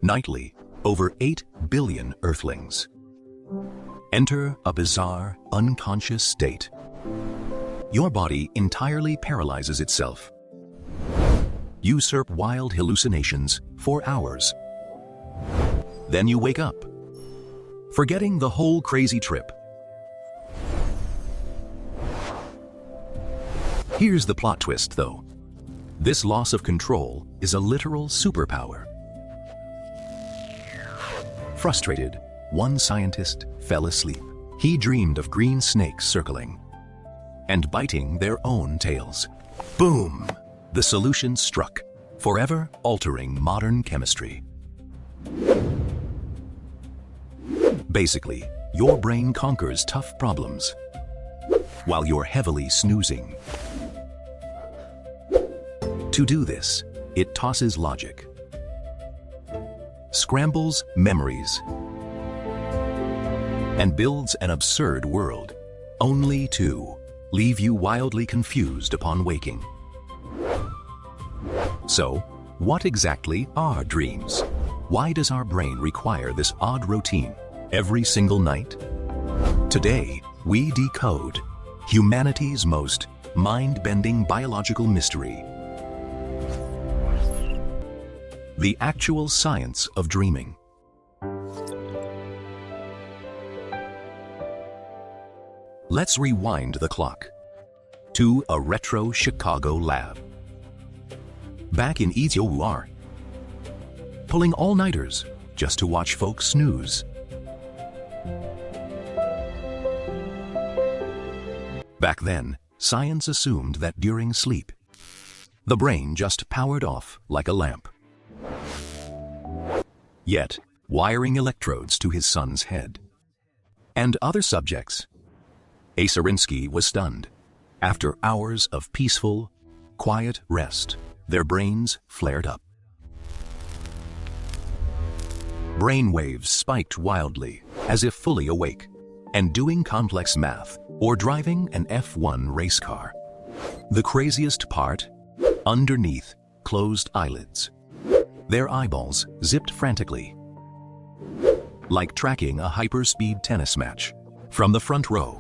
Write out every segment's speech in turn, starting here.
Nightly, over 8 billion Earthlings enter a bizarre, unconscious state. Your body entirely paralyzes itself. You usurp wild hallucinations for hours. Then you wake up, forgetting the whole crazy trip. Here's the plot twist, though. This loss of control is a literal superpower. Frustrated, one scientist fell asleep. He dreamed of green snakes circling and biting their own tails. Boom! The solution struck, forever altering modern chemistry. Basically, your brain conquers tough problems while you're heavily snoozing. To do this, it tosses logic, scrambles memories, and builds an absurd world, only to leave you wildly confused upon waking. So, what exactly are dreams? Why does our brain require this odd routine every single night? Today, we decode humanity's most mind-bending biological mystery: the actual science of dreaming. Let's rewind the clock to a retro Chicago lab. Back in ETOUR, pulling all-nighters just to watch folks snooze. Back then, science assumed that during sleep, the brain just powered off like a lamp. Yet, wiring electrodes to his son's head and other subjects, Aserinsky was stunned. After hours of peaceful, quiet rest, their brains flared up. Brain waves spiked wildly, as if fully awake, and doing complex math or driving an F1 race car. The craziest part? Underneath closed eyelids, their eyeballs zipped frantically, like tracking a hyper-speed tennis match from the front row.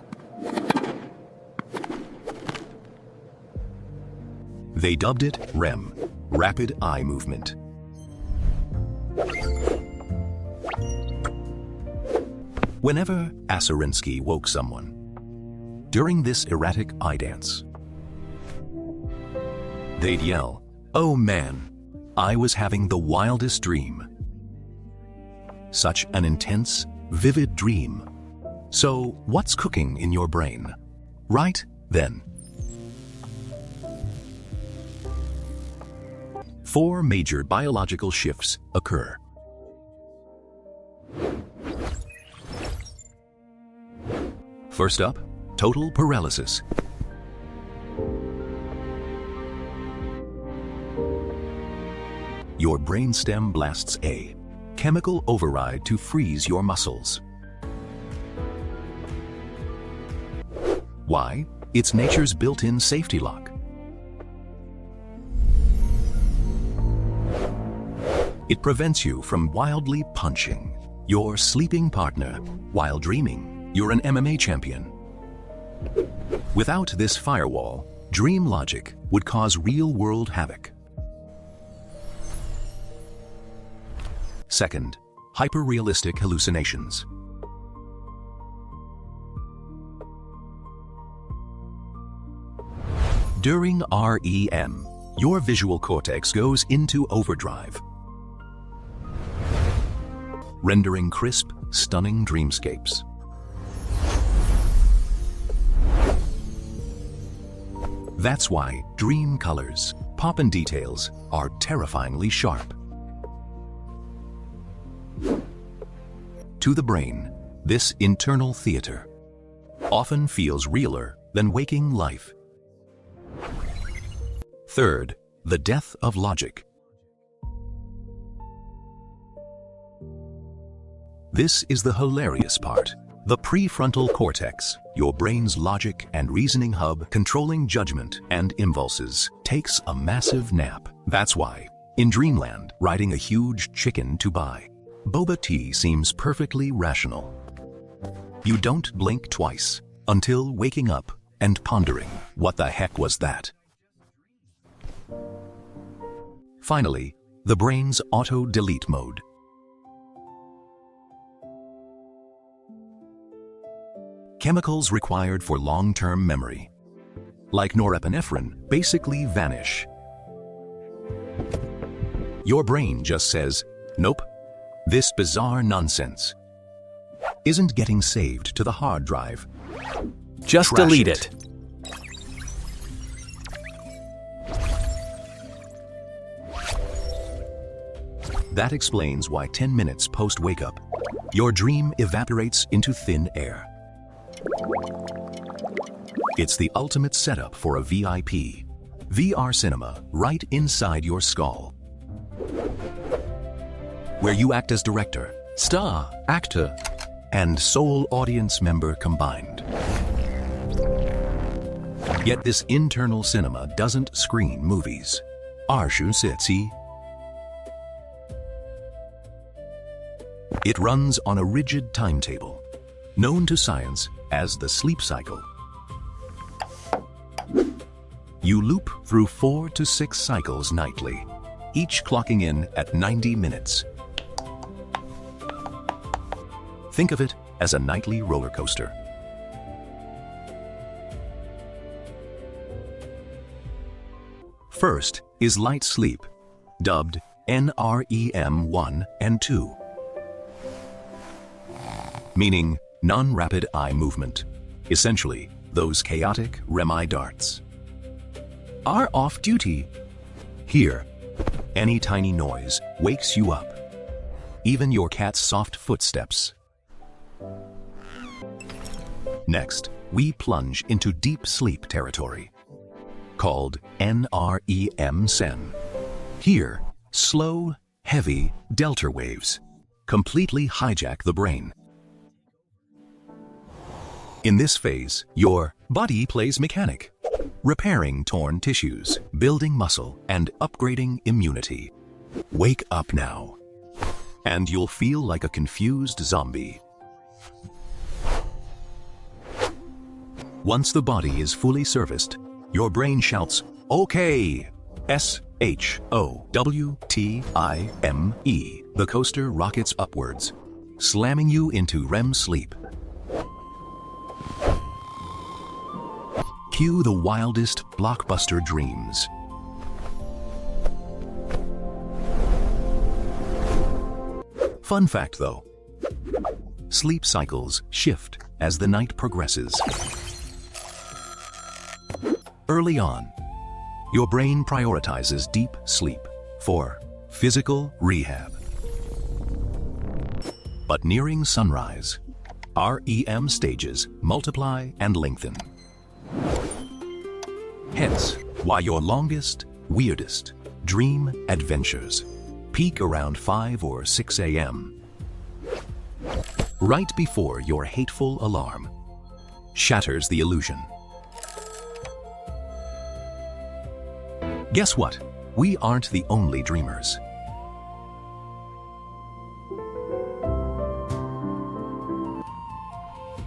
They dubbed it REM, rapid eye movement. Whenever Aserinsky woke someone during this erratic eye dance, they'd yell, "Oh man, I was having the wildest dream." Such an intense, vivid dream. So what's cooking in your brain? Right then. 4 major biological shifts occur. First up, total paralysis. Your brainstem blasts a chemical override to freeze your muscles. Why? It's nature's built-in safety lock. It prevents you from wildly punching your sleeping partner while dreaming you're an MMA champion. Without this firewall, dream logic would cause real-world havoc. Second, hyper-realistic hallucinations. During REM, your visual cortex goes into overdrive, rendering crisp, stunning dreamscapes. That's why dream colors, pop and details are terrifyingly sharp. To the brain, this internal theater often feels realer than waking life. Third, the death of logic. This is the hilarious part. The prefrontal cortex, your brain's logic and reasoning hub controlling judgment and impulses, takes a massive nap. That's why In dreamland, riding a huge chicken to buy. Boba tea seems perfectly rational. You don't blink twice until waking up and pondering, what the heck was that? Finally, the brain's auto-delete mode. Chemicals required for long-term memory, like norepinephrine, basically vanish. Your brain just says, nope, this bizarre nonsense isn't getting saved to the hard drive. Just Trash delete it. That explains why 10 minutes post-wake-up, your dream evaporates into thin air. It's the ultimate setup for a VIP. VR cinema right inside your skull, where you act as director, star, actor, and sole audience member combined. Yet this internal cinema doesn't screen movies. It runs on a rigid timetable, known to science as the sleep cycle. You loop through 4 to 6 cycles nightly, each clocking in at 90 minutes. Think of it as a nightly roller coaster. First is light sleep, dubbed NREM 1 and 2, meaning non-rapid eye movement, essentially those chaotic REM eye darts. Are off duty. Here, any tiny noise wakes you up, even your cat's soft footsteps. Next, we plunge into deep sleep territory, called NREM SEN. Here, slow, heavy delta waves completely hijack the brain. In this phase, your body plays mechanic, repairing torn tissues, building muscle, and upgrading immunity. Wake up now, and you'll feel like a confused zombie. Once the body is fully serviced, your brain shouts, "Okay!" SHOWTIME. The coaster rockets upwards, slamming you into REM sleep. Cue the wildest blockbuster dreams. Fun fact though, sleep cycles shift as the night progresses. Early on, your brain prioritizes deep sleep for physical rehab. But nearing sunrise, REM stages multiply and lengthen. Hence, why your longest, weirdest dream adventures peak around 5 or 6 a.m. right before your hateful alarm shatters the illusion. Guess what? We aren't the only dreamers.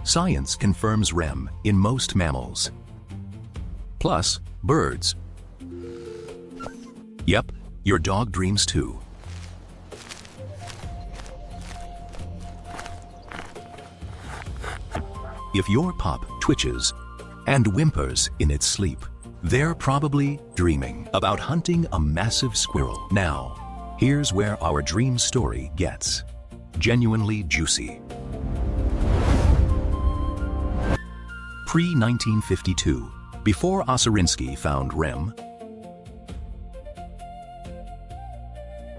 Science confirms REM in most mammals, plus birds. Yep, your dog dreams too. If your pup twitches and whimpers in its sleep, they're probably dreaming about hunting a massive squirrel. Now, here's where our dream story gets genuinely juicy. Pre-1952, before Osirinsky found REM,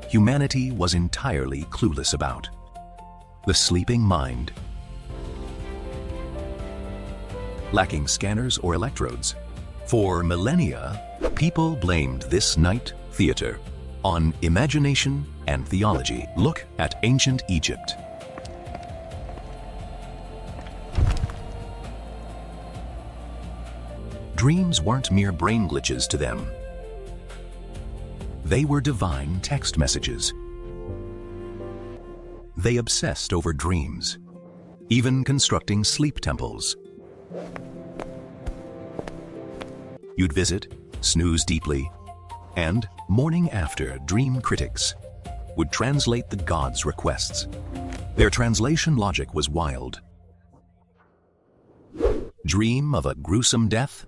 humanity was entirely clueless about the sleeping mind. Lacking scanners or electrodes, for millennia, people blamed this night theater on imagination and theology. Look at ancient Egypt. Dreams weren't mere brain glitches to them. They were divine text messages. They obsessed over dreams, even constructing sleep temples. You'd visit, snooze deeply, and, morning after, dream critics would translate the gods' requests. Their translation logic was wild. Dream of a gruesome death?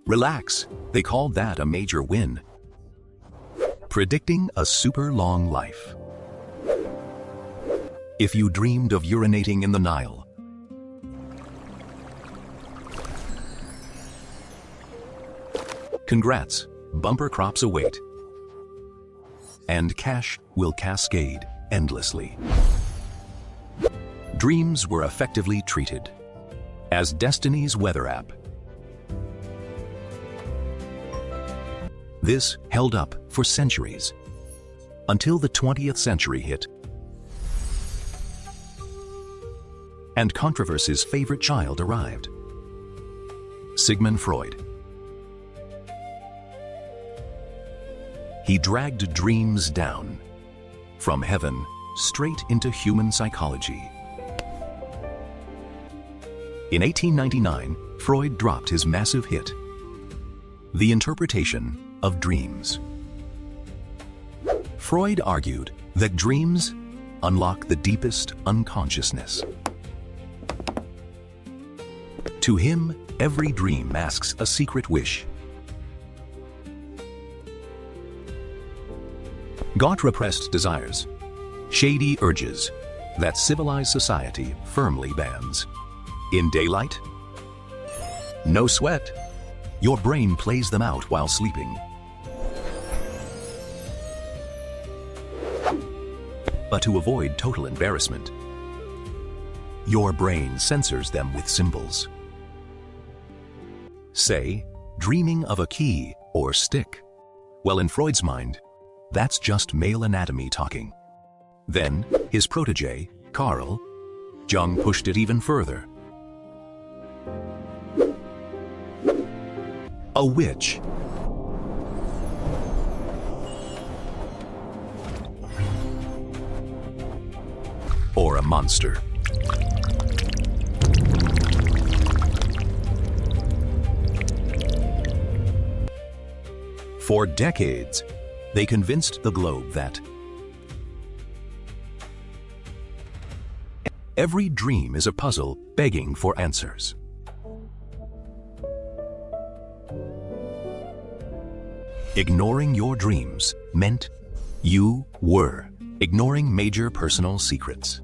Relax, they called that a major win. Predicting a super long life. If you dreamed of urinating in the Nile, congrats, bumper crops await. And cash will cascade endlessly. Dreams were effectively treated as destiny's weather app. This held up for centuries, until the 20th century hit, and controversy's favorite child arrived, Sigmund Freud. He dragged dreams down from heaven straight into human psychology. In 1899, Freud dropped his massive hit, The Interpretation of Dreams. Freud argued that dreams unlock the deepest unconsciousness. To him, every dream masks a secret wish. God repressed desires, shady urges that civilized society firmly bans. In daylight, no sweat. Your brain plays them out while sleeping. But to avoid total embarrassment, your brain censors them with symbols. Say, dreaming of a key or stick. Well, in Freud's mind, that's just male anatomy talking. Then, his protege, Carl Jung, pushed it even further. A witch. Or a monster. For decades, they convinced the globe that every dream is a puzzle begging for answers. Ignoring your dreams meant you were ignoring major personal secrets.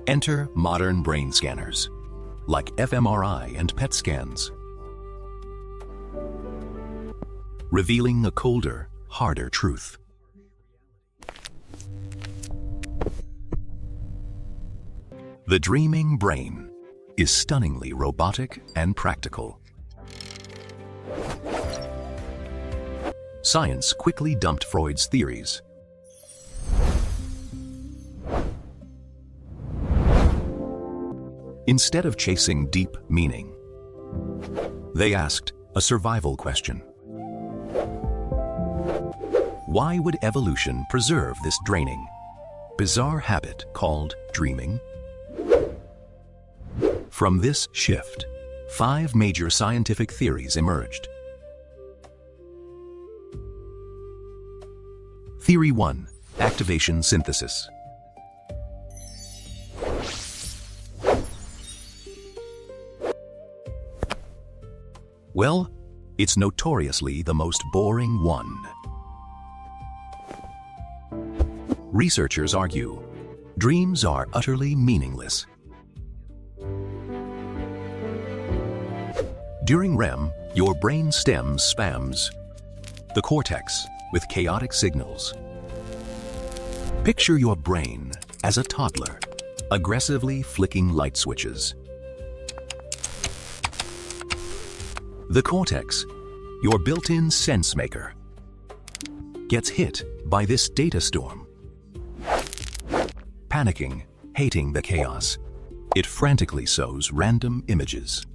Enter modern brain scanners, like fMRI and PET scans, revealing a colder, harder truth. The dreaming brain is stunningly robotic and practical. Science quickly dumped Freud's theories. Instead of chasing deep meaning, they asked a survival question. Why would evolution preserve this draining, bizarre habit called dreaming? From this shift, 5 major scientific theories emerged. Theory 1. Activation synthesis. Well, it's notoriously the most boring one. Researchers argue, dreams are utterly meaningless. During REM, your brain stem spams the cortex with chaotic signals. Picture your brain as a toddler, aggressively flicking light switches. The cortex, your built-in sense maker, gets hit by this data storm. Panicking, hating the chaos, it frantically sews random images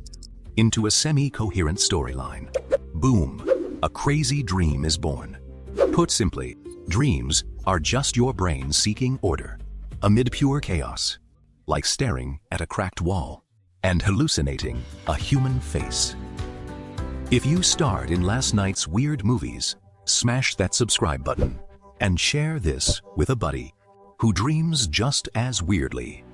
into a semi-coherent storyline. Boom, a crazy dream is born. Put simply, dreams are just your brain seeking order, amid pure chaos, like staring at a cracked wall and hallucinating a human face. If you starred in last night's weird movies, smash that subscribe button and share this with a buddy who dreams just as weirdly.